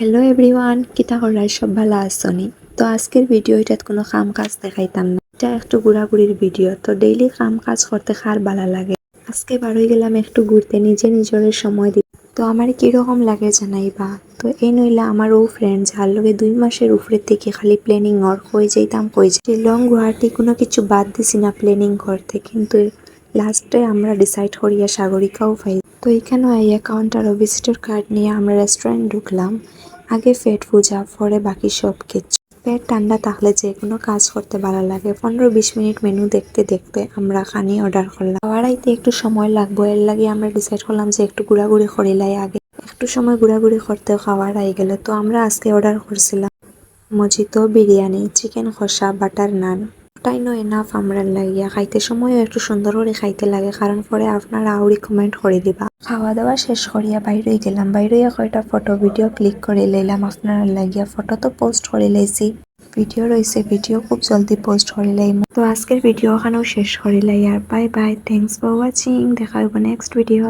Hello everyone, কিতা করাই সব ভালো আসনি। তো আজকের ভিডিও এটাত কোনো কাম কাজ দেখাইতাম না, এটা একটু ঘোরাঘুরির ভিডিও। তো ডেইলি কাম কাজ করতে কার ভালো লাগে। আজকে বারোই গেলাম একটু ঘুরতে, নিজে নিজের সময় দিই। তো আমার কিরকম লাগে জানাইবা। তো এই নইলা আমার ও ফ্রেন্ড যার লগে 2 মাসের উপরের থেকে খালি প্ল্যানিং ওর কই যাইতাম কই যাই শিলং গুয়াহাটি কোনো কিছু বাদ দিছি না প্ল্যানিং করতে, কিন্তু লাস্টে আমরা ডিসাইড করিয়া সাগরিকাও পাই। তো এখানে আইয়া কাউন্টার ও ভিজিটর কার্ড নিয়ে আমরা রেস্টুরেন্ট ঢুকলাম। আগে পেট পূজা, পরে বাকি সব কিছু। পেট ঠান্ডা থাকলে যে কোনো কাজ করতে ভালো লাগে। 15-20 মিনিট মেনু দেখতে দেখতে আমরা খানি অর্ডার করলাম। খাওয়ার আইতে একটু সময় লাগবো, এর লাগে আমরা ডিসাইড করলাম যে একটু ঘোরাঘুরি করিলাই আগে। একটু সময় ঘোরাঘুরি করতেও খাওয়ার আই গেল। তো আমরা আজকে অর্ডার করছিলাম মজিতো, বিরিয়ানি, চিকেন কষা, বাটার নান। ওটাই নো এনাফ আমরা লাগিয়া। খাইতে সময়ও একটু সুন্দর করে খাইতে লাগে, কারণ পরে আপনারা আউরি কমেন্ট করে দিবা। খাওয়া দাওয়া শেষ করিয়া বাইরে গেলাম। বাইরে কয়টা ফটো ভিডিও ক্লিক করে লইলাম আপনারা লাগিয়া। ফটো তো পোস্ট করে লাইছি, ভিডিও রয়েছে, ভিডিও খুব জলদি পোস্ট করে লাইম। তো আজকের ভিডিও ওখানেও শেষ করে লাই। আর bye bye, thanks for watching. দেখা হইব নেক্সট ভিডিও।